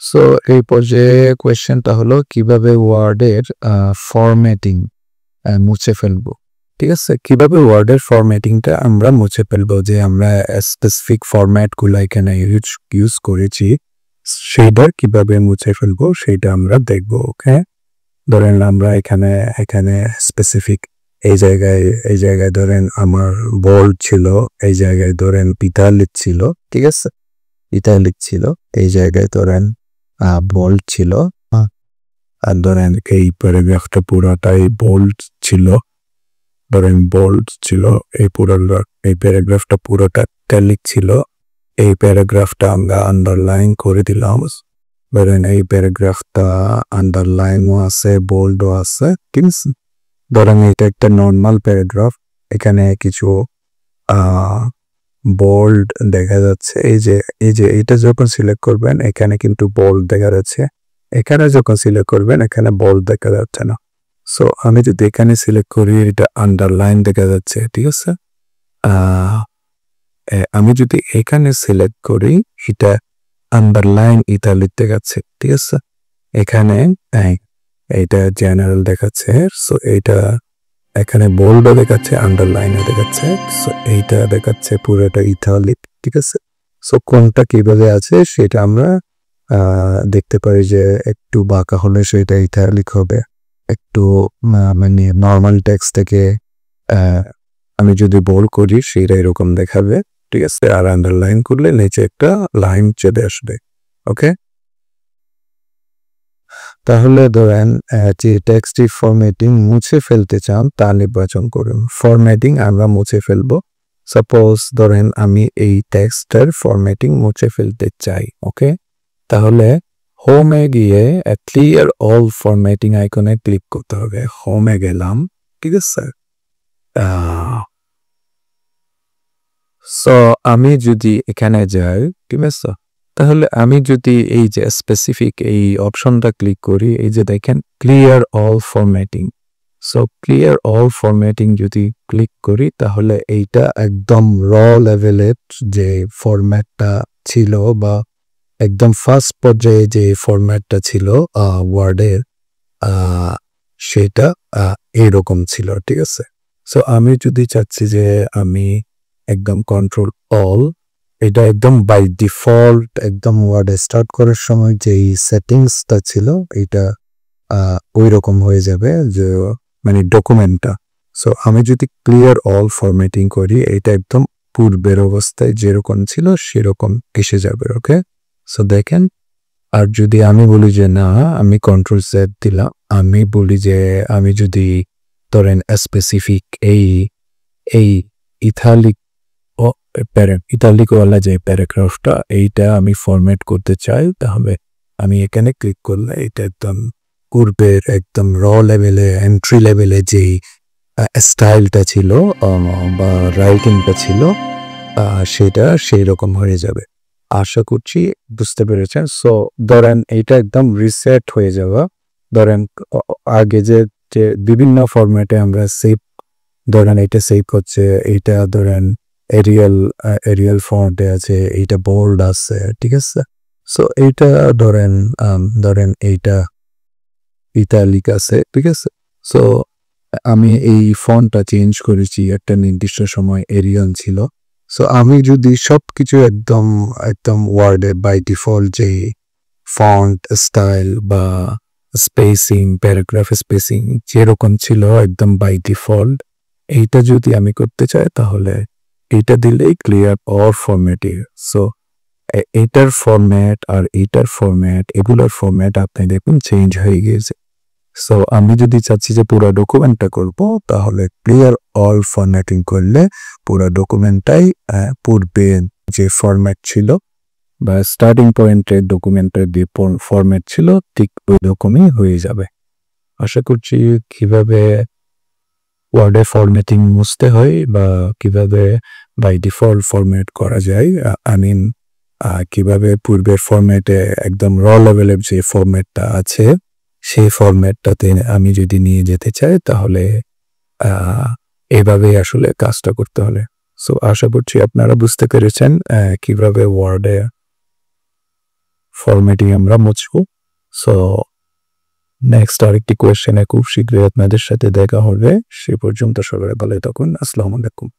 So এই পর্যায়ে কোয়েশ্চেনটা হলো কিভাবে ওয়ার্ডের ফরম্যাটিং মুছে ফেলবো। ঠিক আছে, কিভাবে ওয়ার্ডের ফরম্যাটিংটা আমরা মুছে ফেলবো, যে আমরা স্পেসিফিক ফরম্যাটগুলো এখানে ইউজ করেছি সেইটা কিভাবে মুছে ফেলবো সেইটা আমরা দেখবো। ওকে, ধরেন আমরা এখানে এখানে স্পেসিফিক এই জায়গায় ধরেন আমার বোল্ড ছিল, এই জায়গায় ধরেন ইটালিক ছিল। ঠিক আছে, ইটালিক ছিল, এই জায়গায় ধরেন বোল্ড ছিল, আর ধরেন এই প্যারাগ্রাফটা পুরোটাই বোল্ড ছিল, ধরেন বোল্ড ছিল, এই প্যারাগ্রাফটা পুরোটা ইটালিক ছিল, এই প্যারাগ্রাফটা আমরা আন্ডারলাইন করে দিলাম, ধরেন এই প্যারাগ্রাফটা আন্ডারলাইনও আছে, বোল্ডও আছে। ঠিক আছে, ধরেন এটা একটা নর্মাল প্যারাগ্রাফ, এখানে কিছু বোল্ড দেখা যাচ্ছে। এই যে এটা যখন সিলেক্ট করবেন এখানে কিন্তু বোল্ড দেখা যাচ্ছে, এখানে যখন সিলেক্ট করবেন এখানে বোল্ড দেখা যাচ্ছে না। সো আমি যদি এখানে সিলেক্ট করি এটা আন্ডারলাইন দেখা যাচ্ছে। ঠিক আছে, আমি যদি এখানে সিলেক্ট করি এটা আন্ডারলাইন ইটালিক দেখাচ্ছে। ঠিক আছে, এখানে এইটা জেনারেল দেখাচ্ছে, সো এইটা এখানে বোল্ডও দেখাচ্ছে, আন্ডারলাইনও দেখাচ্ছে, সো এইটা দেখাচ্ছে পুরোটা ইটালিক। ঠিক আছে, সো কোনটা কিভাবে আছে সেটা আমরা দেখতে পারি, যে একটু বাঁকা হলে সেটা ইটালিক হবে, একটু মানে নর্মাল টেক্সট থেকে আমি যদি বোল্ড করি সেটা এরকম দেখাবে। ঠিক আছে, আর আন্ডারলাইন করলে নিচে একটা লাইন চলে আসবে। ওকে, তাহলে ধরেন যে টেক্সটটি ফরম্যাটিং মুছে ফেলতে চান তা নির্বাচন করুন। ফরম্যাটিং আমরা মুছে ফেলবো। সাপোজ ধরেন আমি এই টেক্সটের ফরম্যাটিং মুছে ফেলতে চাই। ওকে, তাহলে হোমে গিয়ে ক্লিয়ার অল ফরম্যাটিং আইকনে ক্লিক করতে হবে। হোমে গেলাম, ঠিক আছে। সো আমি যদি এখানে যাই, ঠিক আছে, তাহলে আমি যদি এই যে স্পেসিফিক এই অপশনটা ক্লিক করি, এই যে দেখেন clear all formatting. So clear all formatting যদি ক্লিক করি তাহলে এইটা একদম র লেভেলের যে ফরম্যাটটা ছিল বা একদম ফার্স্ট পর্যায়ে যে ফরম্যাটটা ছিল ওয়ার্ডের সেটা এরকম ছিল। ঠিক আছে, সো আমি যদি চাচ্ছি যে আমি একদম কন্ট্রোল অল, এটা একদম বাই ডিফল্ট একদম ওয়ার্ডে স্টার্ট করার সময় যেই সেটিংসটা ছিল এটা ওই রকম হয়ে যাবে, যে মানে ডকুমেন্টটা। সো আমি যদি ক্লিয়ার অল ফরম্যাটিং করি এটা একদম পূর্বের অবস্থায় যেরকম ছিল সেরকম এসে যাবে। ওকে, সো দেখেন, আর যদি আমি বলি যে না আমি কন্ট্রোল জেড দিলাম, আমি বলি যে আমি যদি ধরেন স্পেসিফিক এই ইটালিকওয়ালা যে প্যারাগ্রাফটা এইটা আমি ফরম্যাট করতে চাই, তাহলে আমি এখানে ক্লিক করলে এটা একদম পূর্বের একদম র লেভেলে এন্ট্রি লেভেলে যেই স্টাইলটা ছিল বা রাইটিংটা ছিল সেটা সেই রকম হয়ে যাবে। আশা করছি বুঝতে পেরেছেন। সো ধরেন এইটা একদম রিসেট হয়ে যাওয়া, ধরেন আগে যে বিভিন্ন ফরম্যাটে আমরা সেভ, ধরেন এটা সেভ করছে, এইটা ধরেন এরিয়াল ফন্টে আছে, এইটা বোল্ড আছে। ঠিক আছে, সো এইটা ধরেন এইটা ইটালিক আছে। ঠিক আছে, সো আমি এই ফন্টটা চেঞ্জ করেছি, একটা নির্দিষ্ট সময় এরিয়াল ছিল। সো আমি যদি সবকিছু একদম ওয়ার্ডে বাই ডিফল্ট যে ফন্ট স্টাইল বা স্পেসিং, প্যারাগ্রাফ স্পেসিং যেরকম ছিল একদম বাই ডিফল্ট, এইটা যদি আমি করতে চাই তাহলে এইটা দিলেই ক্লিয়ার অল ফরম্যাটিং। সো এইটার ফরম্যাট আর এইটার ফরম্যাট, এগুলোর ফরম্যাট আপনি দেখুন চেঞ্জ হয়ে গিয়েছে। সো আমি যদি চাচ্ছি যে পুরো ডকুমেন্টটা করব তাহলে ক্লিয়ার অল ফরম্যাটিং করলে পুরো ডকুমেন্টটাই পূর্বে যে ফরম্যাট ছিল বা স্টার্টিং পয়েন্টের ডকুমেন্টের যে ফরম্যাট ছিল ঠিক ওই রকমই হয়ে যাবে। আশা করছি কিভাবে ওয়ার্ডে ফরম্যাটিং মুছতে হয় বা কিভাবে বাই ডিফল্ট ফরম্যাট করা যায়, কিভাবে পূর্বের ফরম্যাটে একদম র লেভেলের যে ফরম্যাটটা আছে সেই ফরম্যাটটাতে আমি যদি নিয়ে যেতে চাই তাহলে এভাবে আসলে কাজটা করতে হবে। সো আশা করছি আপনারা বুঝতে পেরেছেন কিভাবে ওয়ার্ডে ফরম্যাটিং আমরা মুছবো। সো নেক্সট আরেকটি কোয়েশ্চেনে খুব শীঘ্রই আপনাদের সাথে দেখা হবে। সে পর্যন্ত সবাই ভালো থাকুন। আসসালামু আলাইকুম।